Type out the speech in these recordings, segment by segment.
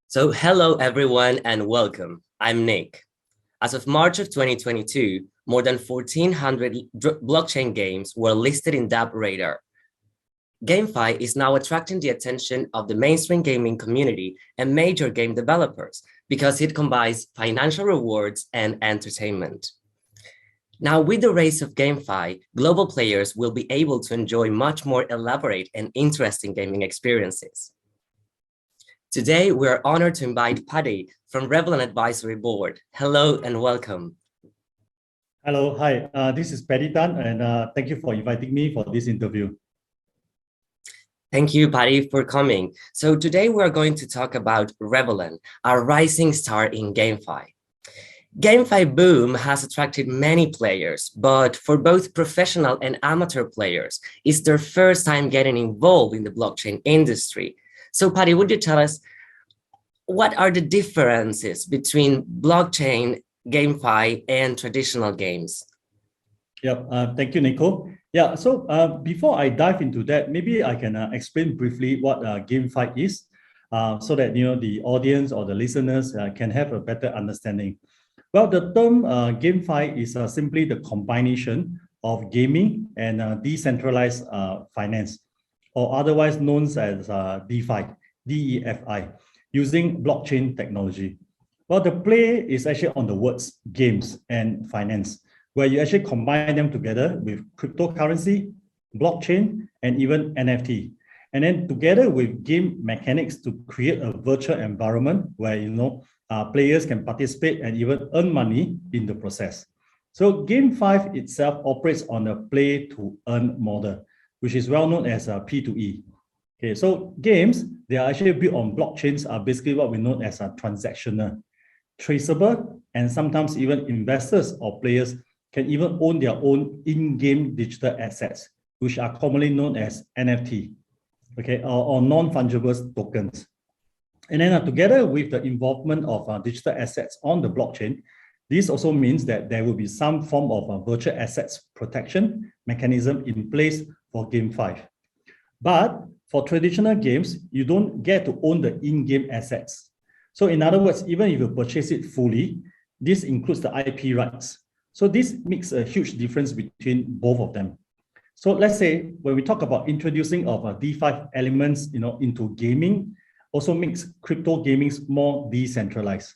So hello everyone and welcome. I'm Nick. As of March of 2022, more than 1,400 blockchain games were listed in DappRadar. GameFi is now attracting the attention of the mainstream gaming community and major game developers because it combines financial rewards and entertainment. Now, with the rise of GameFi, global players will be able to enjoy much more elaborate and interesting gaming experiences. Today, we are honored to invite Paddy from Revoland Advisory Board. Hello and welcome. Hello, hi. This is Paddy Tan, and thank you for inviting me for this interview. Thank you, Paddy, for coming. So today we're going to talk about Revoland, our rising star in GameFi. GameFi boom has attracted many players, but for both professional and amateur players, it's their first time getting involved in the blockchain industry. So Paddy, would you tell us what are the differences between blockchain, GameFi, and traditional games? Yeah, thank you, Nico. Yeah, so before I dive into that, maybe I can explain briefly what GameFight is, so that the audience or the listeners can have a better understanding. Well, the term GameFi is simply the combination of gaming and decentralized finance, or otherwise known as DeFi, DEFI, using blockchain technology. Well, the play is actually on the words games and finance, where you actually combine them together with cryptocurrency, blockchain, and even NFT. And then together with game mechanics to create a virtual environment where players can participate and even earn money in the process. So Game5 itself operates on a play to earn model, which is well known as P2E. Okay, so games, they are actually built on blockchains, are basically what we know as a transactional, traceable, and sometimes even investors or players can even own their own in-game digital assets, which are commonly known as NFT, okay, or non-fungible tokens. And then together with the involvement of digital assets on the blockchain, this also means that there will be some form of virtual assets protection mechanism in place for Game5. But for traditional games, you don't get to own the in-game assets. So in other words, even if you purchase it fully, this includes the IP rights. So this makes a huge difference between both of them. So let's say when we talk about introducing of DeFi elements into gaming, also makes crypto gaming more decentralized.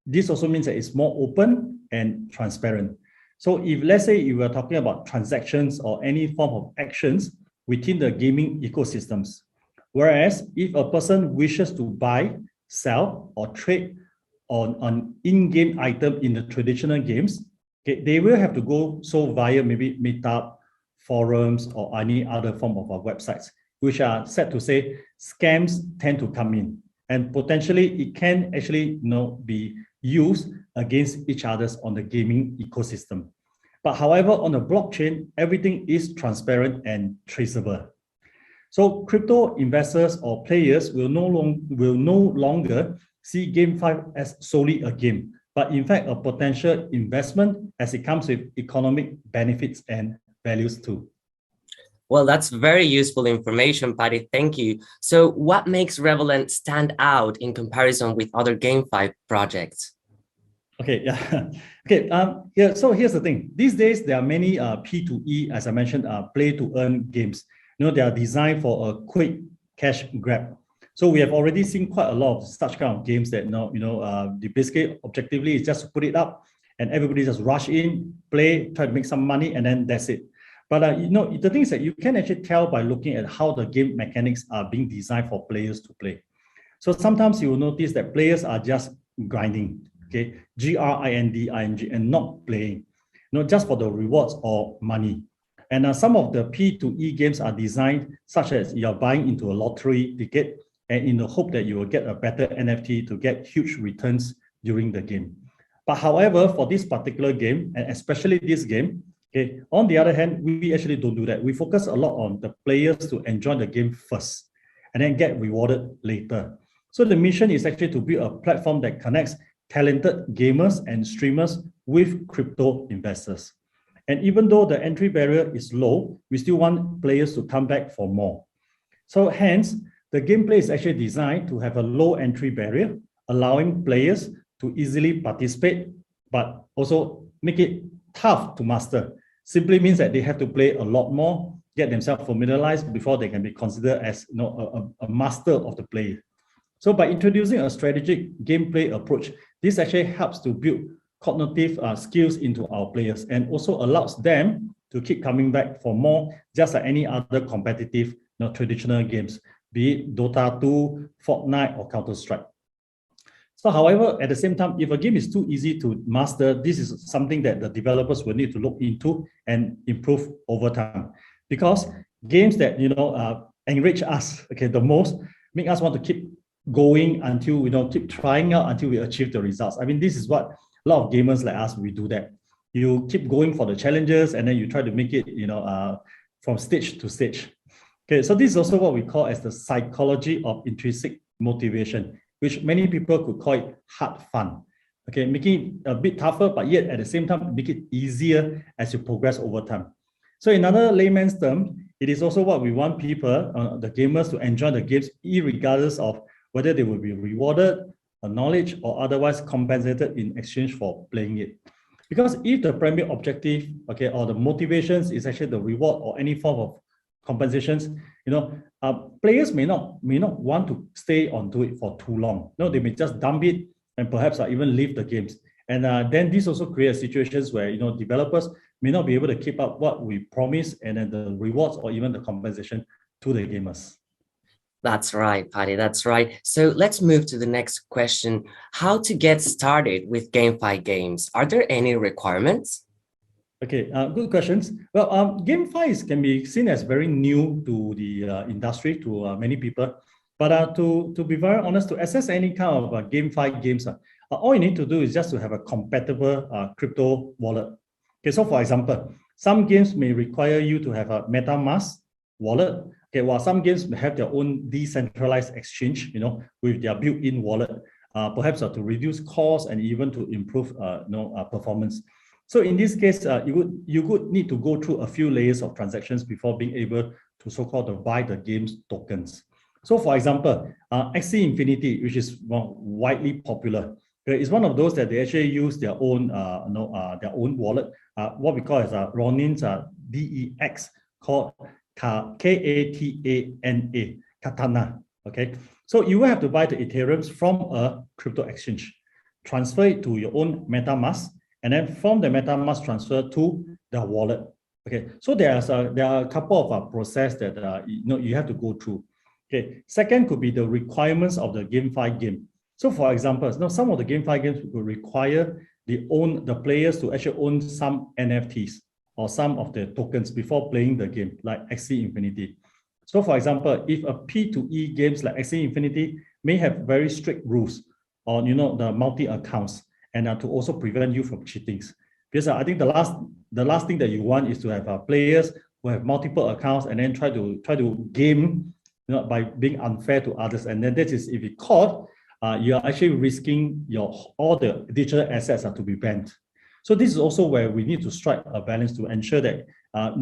This also means that it's more open and transparent. So if let's say you were talking about transactions or any form of actions within the gaming ecosystems, whereas if a person wishes to buy, sell, or trade on an in-game item in the traditional games, okay, they will have to go via maybe Meetup, forums, or any other form of websites, which are said to say scams tend to come in, and potentially it can actually be used against each other's on the gaming ecosystem. But however, on the blockchain, everything is transparent and traceable. So crypto investors or players will no longer see GameFi as solely a game, but in fact a potential investment as it comes with economic benefits and values too. Well, that's very useful information, Paddy. Thank you. So what makes Revoland stand out in comparison with other GameFi projects? Okay, yeah. Okay, yeah, so here's the thing. These days, there are many P2E, as I mentioned, play to earn games. They are designed for a quick cash grab. So we have already seen quite a lot of such kind of games that, the basically objectively is just to put it up and everybody just rush in, play, try to make some money, and then that's it. But, the thing is that you can actually tell by looking at how the game mechanics are being designed for players to play. So sometimes you will notice that players are just grinding, okay, grinding, and not playing, just for the rewards or money. And some of the P2E games are designed such as you're buying into a lottery ticket and in the hope that you will get a better NFT to get huge returns during the game. But however, for this particular game, and especially this game, okay, on the other hand, we actually don't do that. We focus a lot on the players to enjoy the game first and then get rewarded later. So the mission is actually to build a platform that connects talented gamers and streamers with crypto investors. And even though the entry barrier is low, we still want players to come back for more. So hence, the gameplay is actually designed to have a low entry barrier, allowing players to easily participate, but also make it tough to master. Simply means that they have to play a lot more, get themselves familiarized before they can be considered as a master of the play. So by introducing a strategic gameplay approach, this actually helps to build cognitive skills into our players and also allows them to keep coming back for more, just like any other competitive traditional games, be it Dota 2, Fortnite, or Counter-Strike. So however, at the same time, if a game is too easy to master, this is something that the developers will need to look into and improve over time. Because games that enrich us the most, make us want to keep going until keep trying out until we achieve the results. I mean, this is what a lot of gamers like us, we do that. You keep going for the challenges and then you try to make it from stage to stage. Okay, so this is also what we call as the psychology of intrinsic motivation, which many people could call it hard fun. Okay, making it a bit tougher, but yet at the same time make it easier as you progress over time. So in another layman's term, it is also what we want people, the gamers, to enjoy the games irregardless of whether they will be rewarded, knowledge, or otherwise compensated in exchange for playing it. Because if the primary objective, or the motivations is actually the reward or any form of compensations, players may not want to stay onto it for too long. No, they may just dump it and perhaps even leave the games. And then this also creates situations where developers may not be able to keep up what we promise and then the rewards or even the compensation to the gamers. That's right, Paddy, that's right. So let's move to the next question. How to get started with GameFi games? Are there any requirements? Okay, good questions. Well, GameFi can be seen as very new to the industry, to many people. But to be very honest, to access any kind of GameFi games, all you need to do is just to have a compatible crypto wallet. Okay, so for example, some games may require you to have a MetaMask wallet. Okay, while some games may have their own decentralized exchange, with their built-in wallet, perhaps to reduce costs and even to improve, performance. So in this case, you would need to go through a few layers of transactions before being able to so-called buy the game's tokens. So for example, Axie Infinity, which is widely popular, is one of those that they actually use their own, wallet, what we call as Ronin's DEX, called Katana, Katana. Okay, so you will have to buy the Ethereum from a crypto exchange, transfer it to your own MetaMask, and then from the MetaMask transfer to the wallet. Okay, so there are a couple of processes that you have to go through. Okay, second could be the requirements of the GameFi game. So for example, some of the GameFi games will require the players to actually own some NFTs or some of the tokens before playing the game, like Axie Infinity. So for example, if a P2E games like Axie Infinity may have very strict rules on the multi-accounts and to also prevent you from cheating. Because I think the last thing that you want is to have players who have multiple accounts and then try to game by being unfair to others. And then that is, if you caught, you are actually risking all the digital assets to be banned. So this is also where we need to strike a balance to ensure that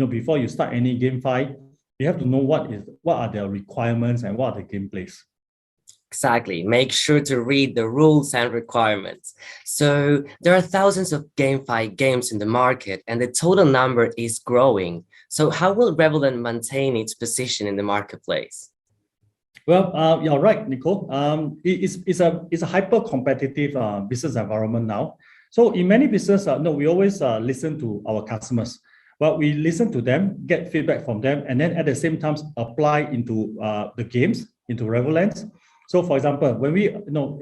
before you start any GameFi, you have to know what are the requirements and what are the gameplays. Exactly. Make sure to read the rules and requirements. So there are thousands of GameFi games in the market and the total number is growing. So how will Revoland maintain its position in the marketplace? Well, you're right, Nico. It's a hyper-competitive business environment now. So in many businesses, we always listen to our customers. Well, we listen to them, get feedback from them, and then at the same time apply into the games, into Revoland. So for example, when we,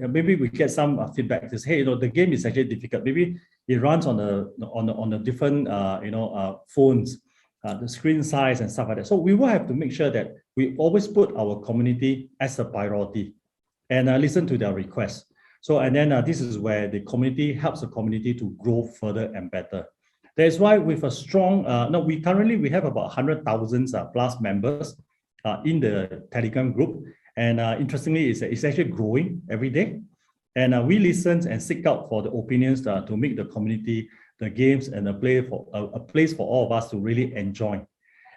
maybe we get some feedback, just, hey, the game is actually difficult. Maybe it runs on the different, phones, the screen size and stuff like that. So we will have to make sure that we always put our community as a priority and listen to their requests. So, and then this is where the community helps the community to grow further and better. That's why with a strong, we have about 100,000 plus members in the Telegram group. And interestingly, it's actually growing every day. And we listen and seek out for the opinions to make the community, the games, and a place for all of us to really enjoy.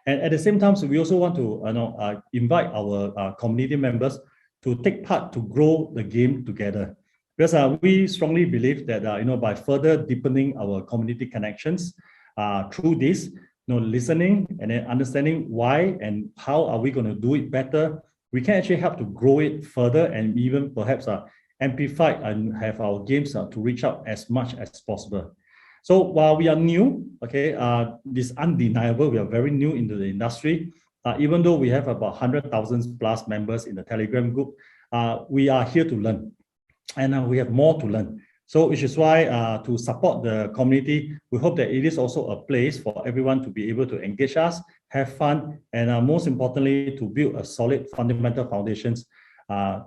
And at the same time, so we also want to invite our community members to take part to grow the game together. Because we strongly believe that by further deepening our community connections through this, listening and then understanding why and how are we going to do it better, we can actually help to grow it further and even perhaps amplify and have our games to reach out as much as possible. So while we are new, okay, this undeniable, we are very new into the industry. Even though we have about 100,000 plus members in the Telegram group, we are here to learn, and we have more to learn. So which is why to support the community, we hope that it is also a place for everyone to be able to engage us, have fun, and most importantly, to build a solid fundamental foundations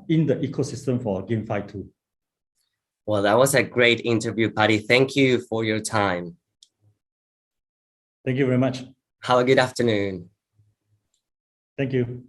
in the ecosystem for GameFi too. Well, that was a great interview, Paddy. Thank you for your time. Thank you very much. Have a good afternoon. Thank you.